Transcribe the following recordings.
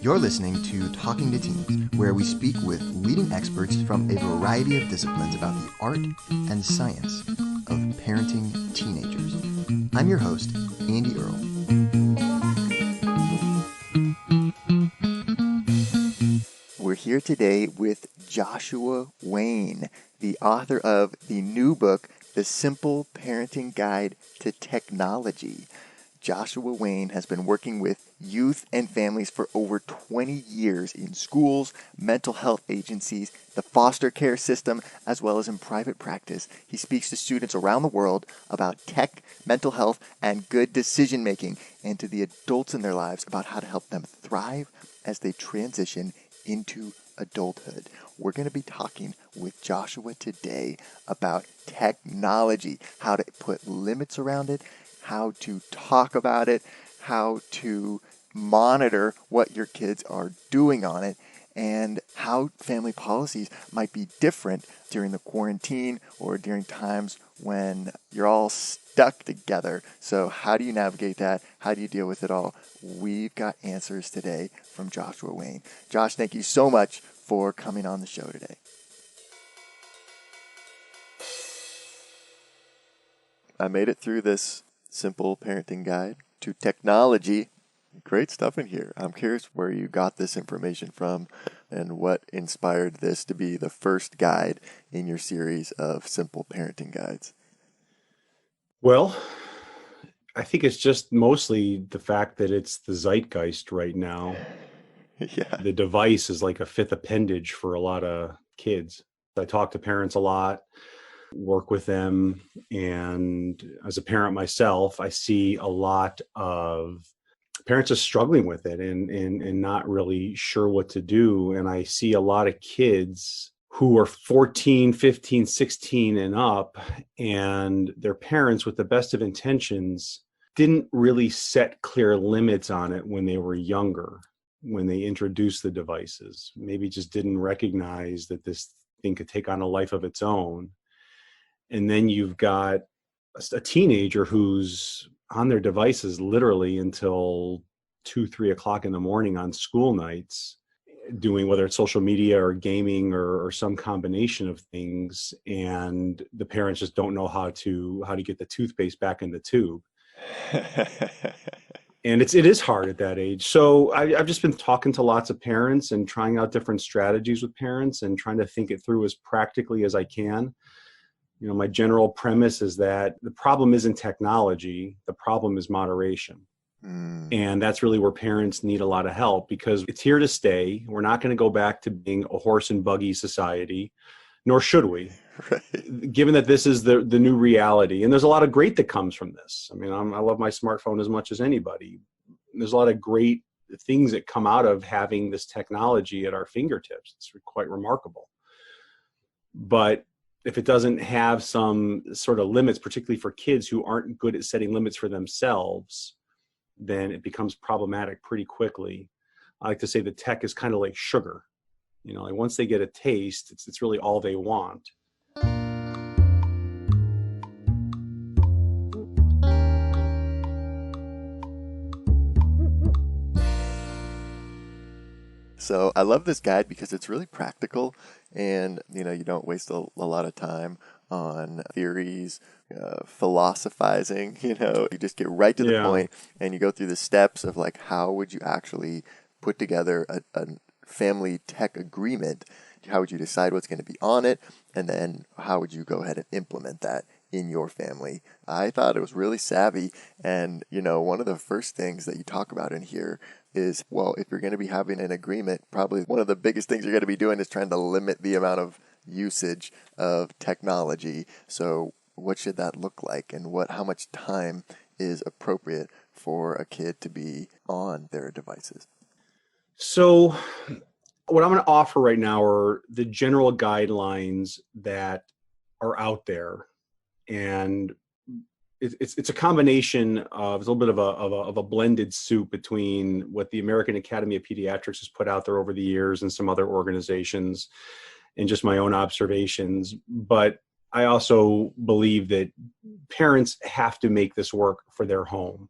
You're listening to Talking to Teens, where we speak with leading experts from a variety of disciplines about the art and science of parenting teenagers. I'm your host, Andy Earle. We're here today with Joshua Wayne, the author of the new book, The Simple Parenting Guide to Technology. Joshua Wayne has been working with youth and families for over 20 years in schools, mental health agencies, the foster care system, as well as in private practice. He speaks to students around the world about tech, mental health, and good decision making, and to the adults in their lives about how to help them thrive as they transition into adulthood. We're going to be talking with Joshua today about technology, how to put limits around it, how to talk about it, how to monitor what your kids are doing on it, and how family policies might be different during the quarantine or during times when you're all stuck together. So how do you navigate that? How do you deal with it all? We've got answers today from Joshua Wayne. Josh, thank you so much for coming on the show today. I made it through this simple parenting guide to technology. Great stuff in here. I'm curious where you got this information from and what inspired this to be the first guide in your series of simple parenting guides. Well, I think it's just mostly the fact that it's the zeitgeist right now. Yeah. The device is like a fifth appendage for a lot of kids. I talk to parents a lot, work with them, and as a parent myself, I see a lot of parents are struggling with it and not really sure what to do. And I see a lot of kids who are 14, 15, 16 and up, and their parents, with the best of intentions, didn't really set clear limits on it when they were younger, when they introduced the devices. Maybe just didn't recognize that this thing could take on a life of its own. And then you've got a teenager who's on their devices literally until 2, 3 o'clock in the morning on school nights, doing whether it's social media or gaming or some combination of things. And the parents just don't know how to get the toothpaste back in the tube. And it is hard at that age. So I've just been talking to lots of parents and trying out different strategies with parents and trying to think it through as practically as I can. You know, my general premise is that the problem isn't technology, the problem is moderation. And that's really where parents need a lot of help, because it's here to stay. We're not going to go back to being a horse and buggy society, nor should we, right, given that this is the new reality. And there's a lot of great that comes from this. I mean, I love my smartphone as much as anybody. There's a lot of great things that come out of having this technology at our fingertips. It's quite remarkable. But if it doesn't have some sort of limits, particularly for kids who aren't good at setting limits for themselves, then it becomes problematic pretty quickly. I like to say that tech is kind of like sugar. You know, like once they get a taste, it's really all they want. So I love this guide because it's really practical, and you don't waste a lot of time on theories, philosophizing. You just get right to the point, and you go through the steps of like, how would you actually put together a family tech agreement? How would you decide what's going to be on it? And then how would you go ahead and implement that in your family? I thought it was really savvy. And, one of the first things that you talk about in here is, well, if you're going to be having an agreement, probably one of the biggest things you're going to be doing is trying to limit the amount of usage of technology. So what should that look like, and how much time is appropriate for a kid to be on their devices? So what I'm going to offer right now are the general guidelines that are out there. And it's a combination of, it's a little bit of a blended soup between what the American Academy of Pediatrics has put out there over the years and some other organizations, and just my own observations. But I also believe that parents have to make this work for their home.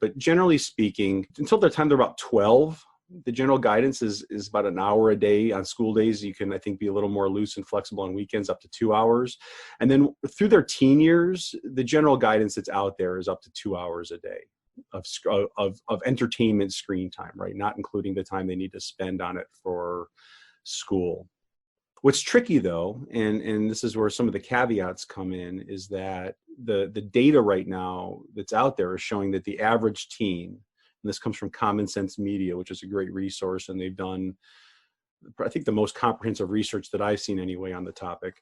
But generally speaking, until the time they're about 12, The general guidance is about an hour a day. On school days, you can, I think, be a little more loose and flexible on weekends, up to 2 hours. And then through their teen years, the general guidance that's out there is up to 2 hours a day of entertainment screen time, right? Not including the time they need to spend on it for school. What's tricky though, and this is where some of the caveats come in, is that the data right now that's out there is showing that the average teen, and this comes from Common Sense Media, which is a great resource, and they've done, I think, the most comprehensive research that I've seen anyway on the topic,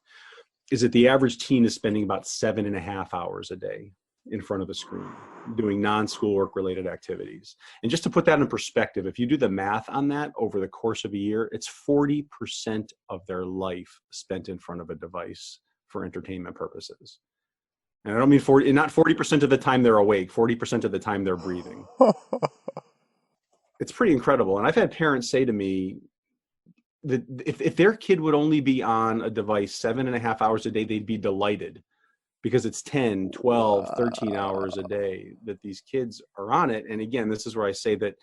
is that the average teen is spending about 7.5 hours a day in front of a screen doing non-schoolwork related activities. And just to put that in perspective, if you do the math on that over the course of a year, it's 40% of their life spent in front of a device for entertainment purposes. And I don't mean 40, not 40% of the time they're awake, 40% of the time they're breathing. It's pretty incredible. And I've had parents say to me that if their kid would only be on a device 7.5 hours a day, they'd be delighted, because it's 10, 12, 13 hours a day that these kids are on it. And again, this is where I say that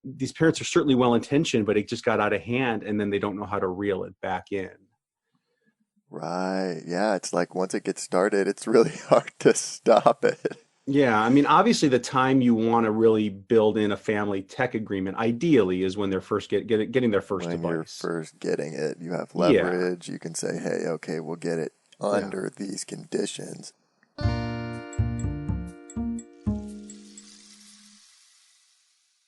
these parents are certainly well-intentioned, but it just got out of hand, and then they don't know how to reel it back in. Right. Yeah. It's like once it gets started, it's really hard to stop it. Yeah, I mean, obviously the time you want to really build in a family tech agreement, ideally, is when they're first getting their first When you're device. first getting it, you have Yeah, leverage. You can say, hey, okay, we'll get it yeah. under these conditions.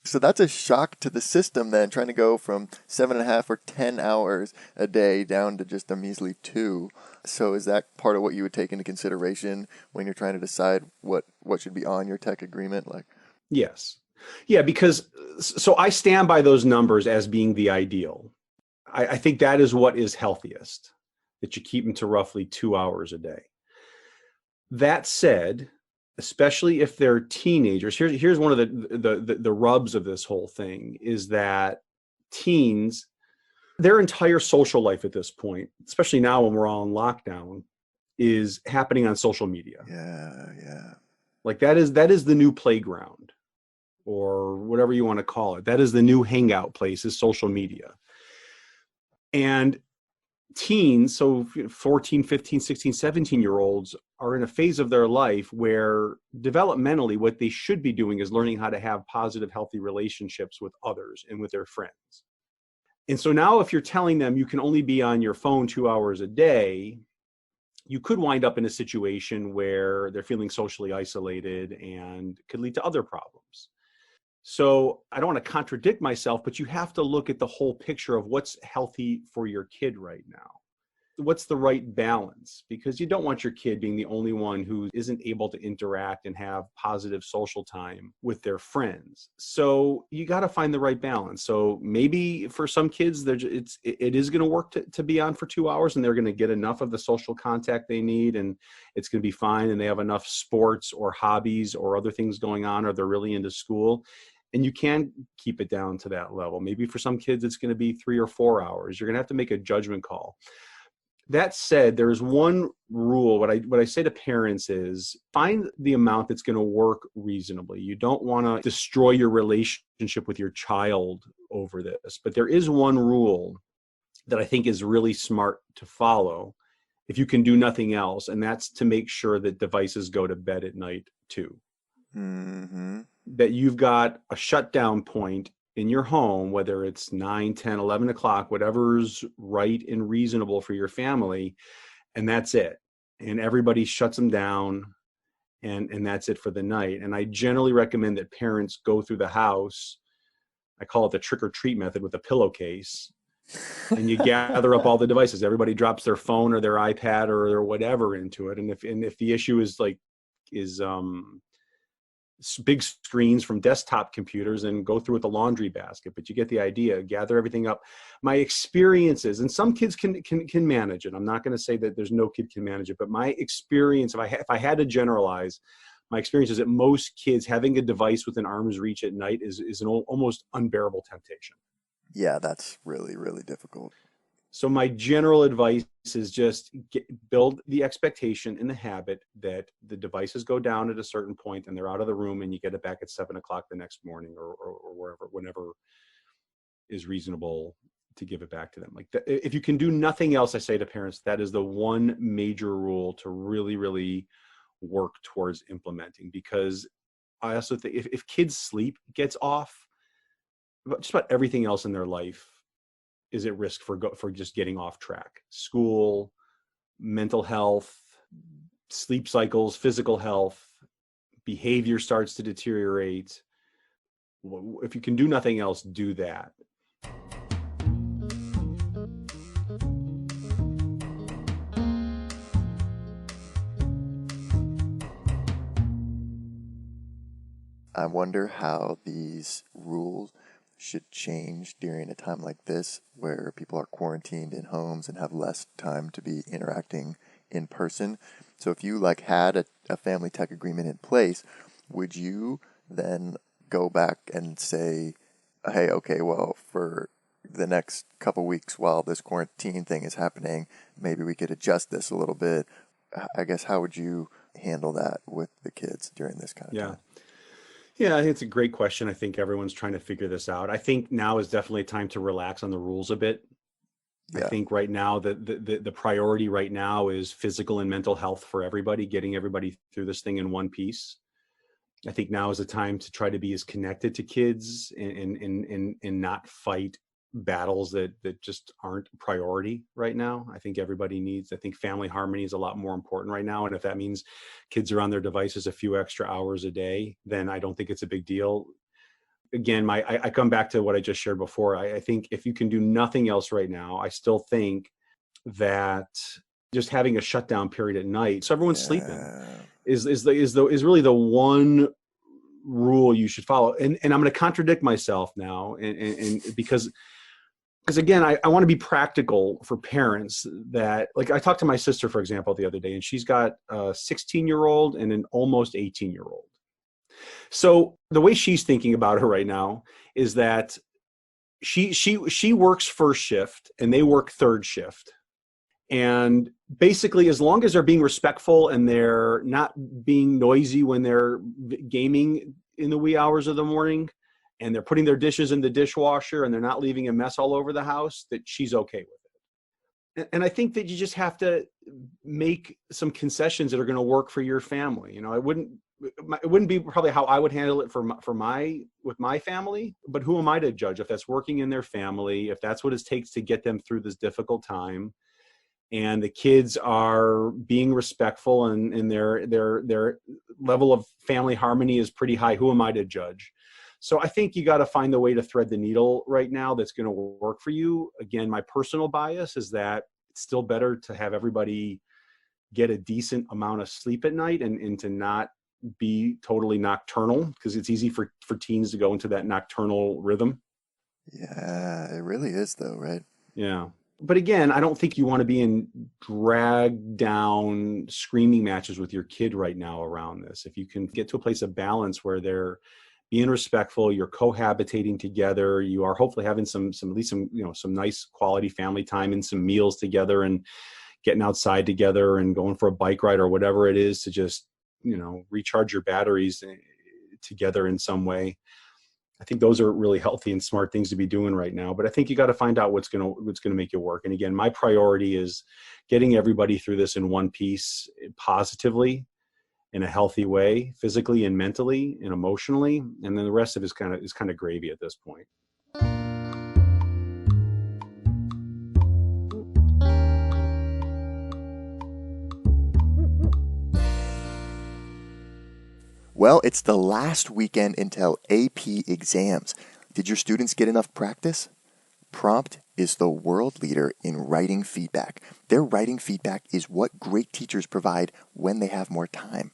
So that's a shock to the system then, trying to go from 7.5 or 10 hours a day down to just a measly 2. So is that part of what you would take into consideration when you're trying to decide what should be on your tech agreement? Like, Yes. Yeah, because so I stand by those numbers as being the ideal. I think that is what is healthiest, that you keep them to roughly 2 hours a day. That said, especially if they're teenagers, here's one of the rubs of this whole thing, is that teens, their entire social life at this point, especially now when we're all in lockdown, is happening on social media. yeah, yeah. Like that is the new playground, or whatever you want to call it. That is the new hangout place, is social media. And teens, so 14, 15, 16, 17-year-olds are in a phase of their life where developmentally what they should be doing is learning how to have positive, healthy relationships with others and with their friends. And so now if you're telling them you can only be on your phone 2 hours a day, you could wind up in a situation where they're feeling socially isolated and could lead to other problems. So I don't want to contradict myself, but you have to look at the whole picture of what's healthy for your kid right now. What's the right balance? Because you don't want your kid being the only one who isn't able to interact and have positive social time with their friends. So you got to find the right balance. So maybe for some kids, it is going to work to be on for 2 hours, and they're going to get enough of the social contact they need, and it's going to be fine, and they have enough sports or hobbies or other things going on, or they're really into school. And you can keep it down to that level. Maybe for some kids, it's going to be 3 or 4 hours. You're going to have to make a judgment call. That said, there's one rule. What I say to parents is find the amount that's going to work reasonably. You don't want to destroy your relationship with your child over this. But there is one rule that I think is really smart to follow if you can do nothing else, and that's to make sure that devices go to bed at night too. Mm-hmm. That you've got a shutdown point in your home, whether it's 9, 10, 11 o'clock, whatever's right and reasonable for your family, and that's it. And everybody shuts them down, and that's it for the night. And I generally recommend that parents go through the house. I call it the trick or treat method, with a pillowcase, and you gather up all the devices. Everybody drops their phone or their iPad or whatever into it. And if the issue is big screens from desktop computers, and go through with the laundry basket, but you get the idea. Gather everything up. My experiences, and some kids can manage it. I'm not going to say that there's no kid can manage it, but my experience, if I had to generalize, my experience is that most kids having a device within arm's reach at night is an almost unbearable temptation. Yeah, that's really, really difficult. So my general advice is just build the expectation and the habit that the devices go down at a certain point and they're out of the room, and you get it back at 7 o'clock the next morning, or wherever, whenever is reasonable to give it back to them. Like if you can do nothing else, I say to parents, that is the one major rule to really, really work towards implementing. Because I also think if kids' sleep gets off, just about everything else in their life is at risk for just getting off track. School, mental health, sleep cycles, physical health, behavior starts to deteriorate. If you can do nothing else, do that. I wonder how these rules should change during a time like this where people are quarantined in homes and have less time to be interacting in person. So if you had a family tech agreement in place, would you then go back and say, hey, okay, well, for the next couple weeks while this quarantine thing is happening, maybe we could adjust this a little bit? I guess, how would you handle that with the kids during this kind of time? Yeah, I think it's a great question. I think everyone's trying to figure this out. I think now is definitely a time to relax on the rules a bit. I Yeah. think right now the priority right now is physical and mental health for everybody, getting everybody through this thing in one piece. I think now is the time to try to be as connected to kids and not fight battles that just aren't a priority right now. I think family harmony is a lot more important right now. And if that means kids are on their devices a few extra hours a day, then I don't think it's a big deal. Again, I come back to what I just shared before. I think if you can do nothing else right now, I still think that just having a shutdown period at night, so everyone's sleeping, is really the one rule you should follow. And I'm going to contradict myself now, and because again, I want to be practical for parents. That, like, I talked to my sister, for example, the other day, and she's got a 16-year-old and an almost 18-year-old. So the way she's thinking about it right now is that she works first shift and they work third shift. And basically, as long as they're being respectful and they're not being noisy when they're gaming in the wee hours of the morning, and they're putting their dishes in the dishwasher and they're not leaving a mess all over the house, that she's okay with it. And I think that you just have to make some concessions that are going to work for your family. It wouldn't be probably how I would handle it with my family, but who am I to judge if that's working in their family, if that's what it takes to get them through this difficult time, and the kids are being respectful and their level of family harmony is pretty high. Who am I to judge? So I think you got to find the way to thread the needle right now that's going to work for you. Again, my personal bias is that it's still better to have everybody get a decent amount of sleep at night and to not be totally nocturnal, because it's easy for teens to go into that nocturnal rhythm. Yeah, it really is though, right? Yeah. But again, I don't think you want to be in drag down screaming matches with your kid right now around this. If you can get to a place of balance where they're being respectful, you're cohabitating together, you are hopefully having some at least some nice quality family time and some meals together and getting outside together and going for a bike ride or whatever it is to just, recharge your batteries together in some way. I think those are really healthy and smart things to be doing right now. But I think you got to find out what's going to make it work. And again, my priority is getting everybody through this in one piece, positively, in a healthy way, physically and mentally and emotionally. And then the rest of it is kind of gravy at this point. Well, it's the last weekend until AP exams. Did your students get enough practice? Prompt is the world leader in writing feedback. Their writing feedback is what great teachers provide when they have more time.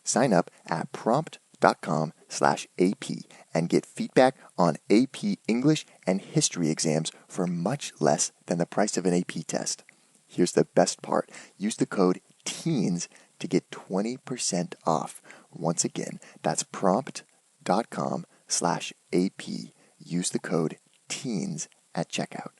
Sign up at prompt.com/AP and get feedback on AP English and History exams for much less than the price of an AP test. Here's the best part. Use the code TEENS to get 20% off. Once again, that's prompt.com/AP. Use the code TEENS at checkout.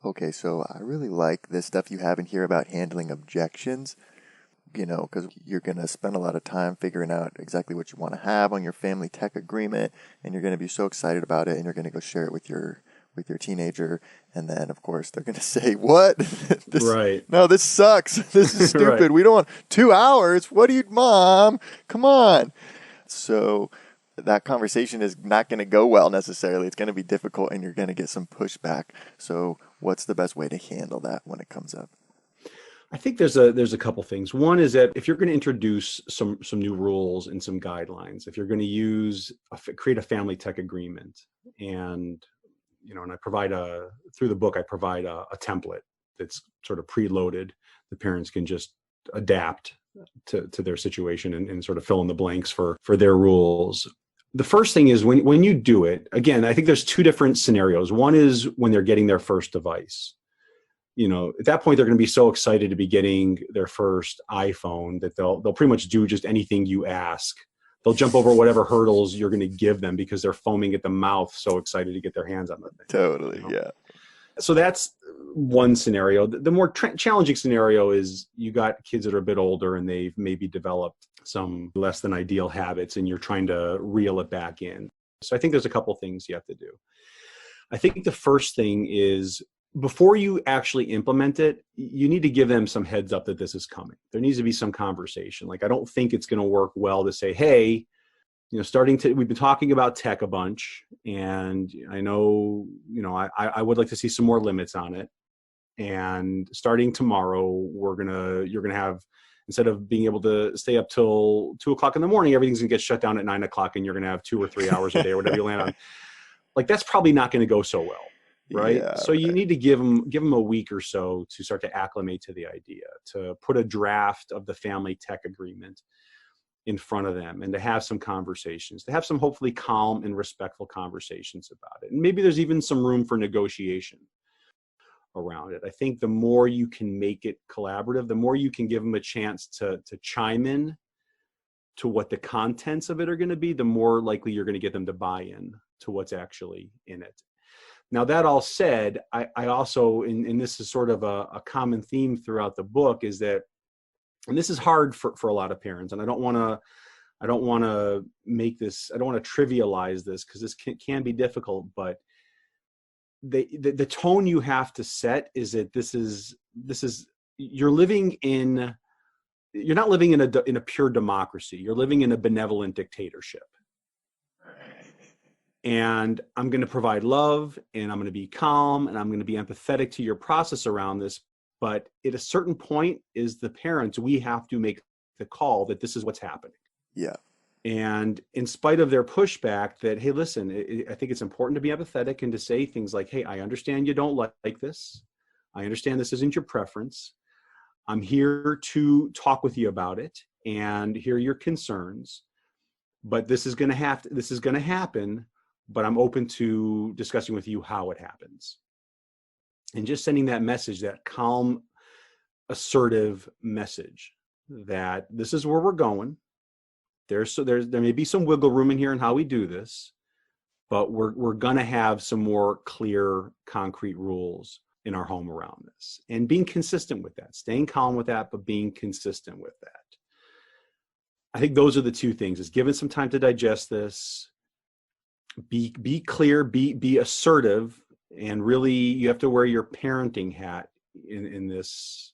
Okay, so I really like this stuff you have in here about handling objections, because you're going to spend a lot of time figuring out exactly what you want to have on your family tech agreement, and you're going to be so excited about it, and you're going to go share it with your teenager, and then of course they're going to say, "What? Right. No, this sucks. This is stupid. Right. We don't want 2 hours. What do you, Mom? Come on." So that conversation is not going to go well necessarily. It's going to be difficult, and you're going to get some pushback. So what's the best way to handle that when it comes up? I think there's a couple things. One is that if you're going to introduce some new rules and some guidelines, if you're going to create a family tech agreement, and and I provide through the book, I provide a template that's sort of preloaded. The parents can just adapt to their situation and sort of fill in the blanks for their rules. The first thing is when you do it, again, I think there's two different scenarios. One is when they're getting their first device. At that point, they're going to be so excited to be getting their first iPhone that they'll pretty much do just anything you ask. They'll jump over whatever hurdles you're going to give them because they're foaming at the mouth, so excited to get their hands on the thing. Totally, yeah. So that's one scenario. The more challenging scenario is you got kids that are a bit older and they've maybe developed some less than ideal habits, and you're trying to reel it back in. So I think there's a couple things you have to do. I think the first thing is, before you actually implement it, you need to give them some heads up that this is coming. There needs to be some conversation. Like, I don't think it's going to work well to say, hey, we've been talking about tech a bunch, and I know, I would like to see some more limits on it. And starting tomorrow, you're going to have, instead of being able to stay up till 2:00 in the morning, everything's going to get shut down at 9:00, and you're going to have 2 or 3 hours a day or whatever you land on. Like, that's probably not going to go so well. Right. Yeah, so you need to give them a week or so to start to acclimate to the idea, to put a draft of the family tech agreement in front of them, and to have some conversations, to have some hopefully calm and respectful conversations about it. And maybe there's even some room for negotiation around it. I think the more you can make it collaborative, the more you can give them a chance to chime in to what the contents of it are going to be, the more likely you're going to get them to buy in to what's actually in it. Now, that all said, I also, and this is sort of a common theme throughout the book, is that, and this is hard for a lot of parents, and I don't want to make this, I don't want to trivialize this, because this can be difficult, but the tone you have to set is that this is you're not living in a pure democracy. You're living in a benevolent dictatorship. And I'm going to provide love, and I'm going to be calm, and I'm going to be empathetic to your process around this. But at a certain point, is the parents, we have to make the call that this is what's happening. Yeah. And in spite of their pushback that, hey, listen, I think it's important to be empathetic and to say things like, hey, I understand you don't like this. I understand this isn't your preference. I'm here to talk with you about it and hear your concerns. But this is going to happen. But I'm open to discussing with you how it happens. And just sending that message, that calm, assertive message, that this is where we're going. There may be some wiggle room in here in how we do this, but we're going to have some more clear, concrete rules in our home around this. And being consistent with that, staying calm with that, but being consistent with that. I think those are the two things, is giving some time to digest this. Be clear, be assertive, and really you have to wear your parenting hat in this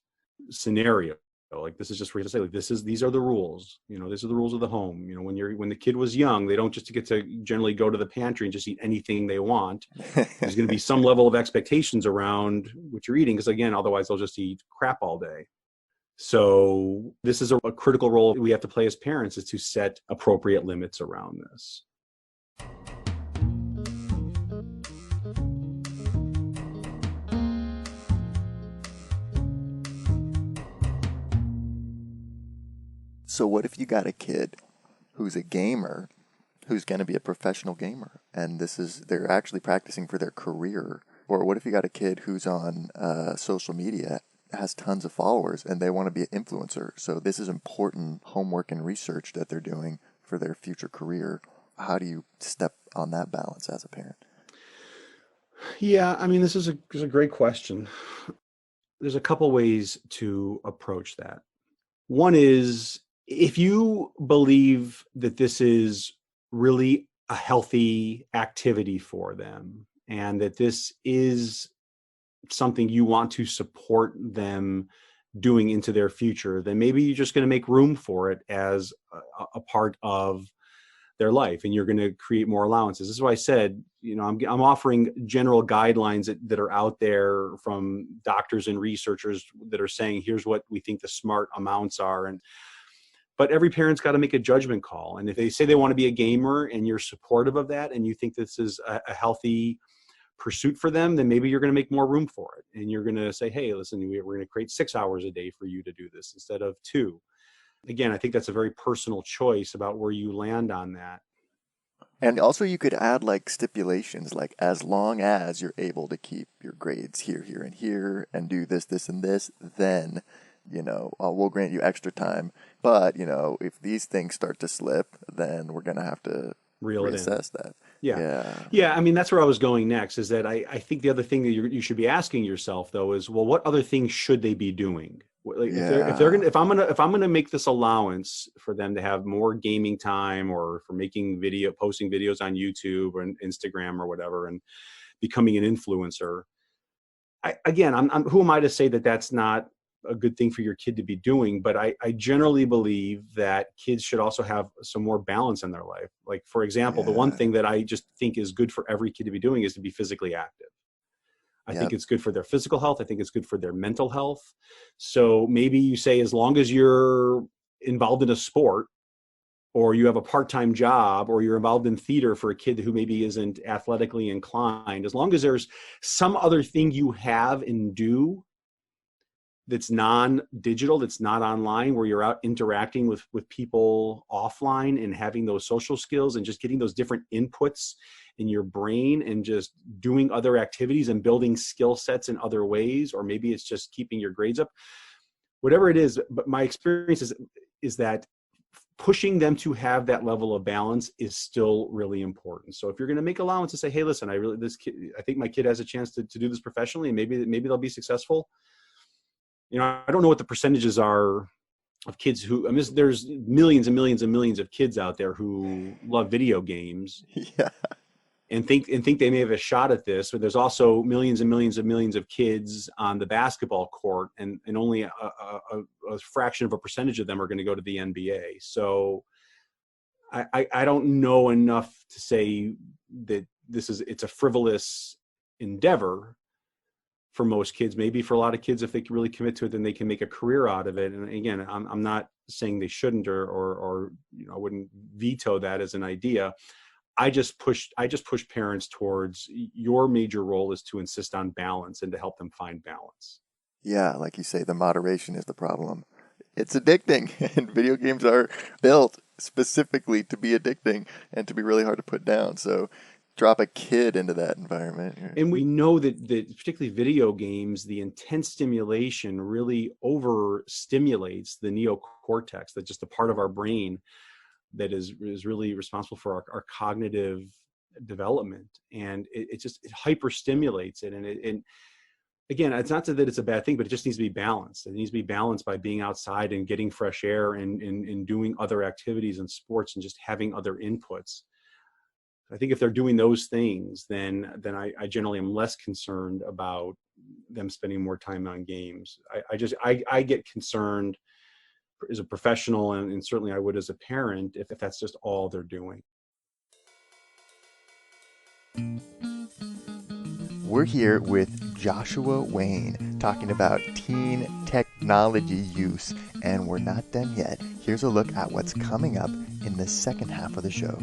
scenario. Like, this is just for you to say, like, these are the rules. These are the rules of the home. When the kid was young, they don't just get to generally go to the pantry and just eat anything they want. There's going to be some level of expectations around what you're eating, because again, otherwise they'll just eat crap all day. So this is a critical role we have to play as parents, is to set appropriate limits around this. So what if you got a kid who's a gamer, who's going to be a professional gamer, and they're actually practicing for their career? Or what if you got a kid who's on social media, has tons of followers, and they want to be an influencer? So this is important homework and research that they're doing for their future career. How do you step on that balance as a parent? Yeah, I mean, this is a great question. There's a couple ways to approach that. One is, if you believe that this is really a healthy activity for them and that this is something you want to support them doing into their future, then maybe you're just going to make room for it as a part of their life, and you're going to create more allowances. This is why I said, I'm offering general guidelines that are out there from doctors and researchers that are saying, here's what we think the smart amounts are. But every parent's got to make a judgment call. And if they say they want to be a gamer and you're supportive of that, and you think this is a healthy pursuit for them, then maybe you're going to make more room for it. And you're going to say, hey, listen, we're going to create 6 hours a day for you to do this instead of 2. Again, I think that's a very personal choice about where you land on that. And also you could add like stipulations, like as long as you're able to keep your grades here, here, and here, and do this, this, and this, then, we'll grant you extra time. But, if these things start to slip, then we're going to have to reassess that. Yeah. I mean, that's where I was going next, is that I think the other thing that you should be asking yourself, though, is, well, what other things should they be doing? Like, if I'm gonna make this allowance for them to have more gaming time, or for posting videos on YouTube or Instagram or whatever, and becoming an influencer, I'm who am I to say that that's not a good thing for your kid to be doing? But I generally believe that kids should also have some more balance in their life. Like, for example, the one thing that I just think is good for every kid to be doing is to be physically active. I think it's good for their physical health. I think it's good for their mental health. So maybe you say, as long as you're involved in a sport, or you have a part-time job, or you're involved in theater for a kid who maybe isn't athletically inclined, as long as there's some other thing you have and do that's non-digital, that's not online, where you're out interacting with people offline and having those social skills and just getting those different inputs in your brain and just doing other activities and building skill sets in other ways, or maybe it's just keeping your grades up, whatever it is. But my experience is that pushing them to have that level of balance is still really important. So if you're going to make allowance to say, hey, listen, I think my kid has a chance to do this professionally, and maybe they'll be successful. I don't know what the percentages are of kids who, there's millions and millions and millions of kids out there who love video games. Yeah. And think they may have a shot at this, but there's also millions and millions and millions of kids on the basketball court, and only a fraction of a percentage of them are going to go to the NBA. So I don't know enough to say that it's a frivolous endeavor for most kids. Maybe for a lot of kids, if they can really commit to it, then they can make a career out of it. And again, I'm not saying they shouldn't, or I wouldn't veto that as an idea. I just push parents towards, your major role is to insist on balance and to help them find balance. Yeah, like you say, the moderation is the problem. It's addicting, and video games are built specifically to be addicting and to be really hard to put down. So drop a kid into that environment. And we know that particularly video games, the intense stimulation really overstimulates the neocortex, that's just a part of our brain that is really responsible for our cognitive development. And it hyperstimulates it. And again, it's not that it's a bad thing, but it just needs to be balanced. It needs to be balanced by being outside and getting fresh air and doing other activities and sports and just having other inputs. I think if they're doing those things, then I generally am less concerned about them spending more time on games. I get concerned as a professional, and certainly I would as a parent, if that's just all they're doing. We're here with Joshua Wayne talking about teen technology use, and we're not done yet. Here's a look at what's coming up in the second half of the show.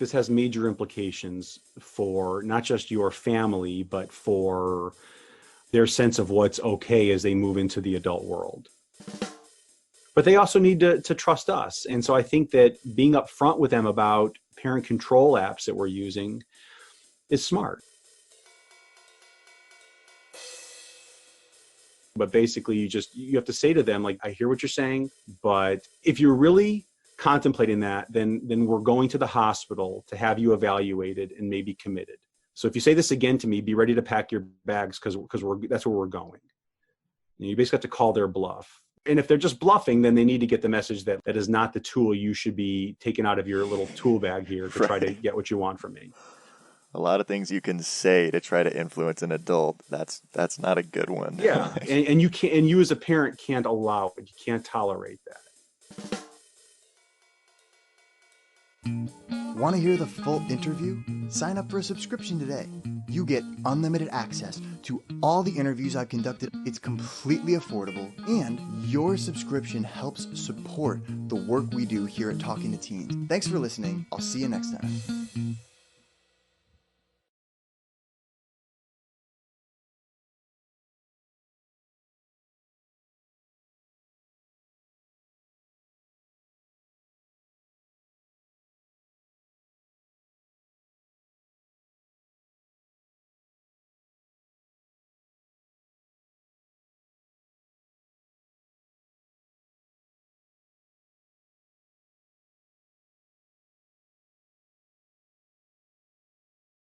This has major implications for not just your family, but for their sense of what's okay as they move into the adult world. But they also need to trust us. And so I think that being upfront with them about parent control apps that we're using is smart. But basically you have to say to them, like, I hear what you're saying, but if you're really contemplating that, then we're going to the hospital to have you evaluated and maybe committed. So if you say this again to me, be ready to pack your bags because that's where we're going. And you basically have to call their bluff. And if they're just bluffing, then they need to get the message that that is not the tool you should be taking out of your little tool bag here to try to get what you want from me. A lot of things you can say to try to influence an adult. That's not a good one. Yeah, and you can't, and you as a parent can't allow it. You can't tolerate that. Want to hear the full interview? Sign up for a subscription today. You get unlimited access to all the interviews I've conducted. It's completely affordable, and your subscription helps support the work we do here at Talking to Teens. Thanks for listening. I'll see you next time.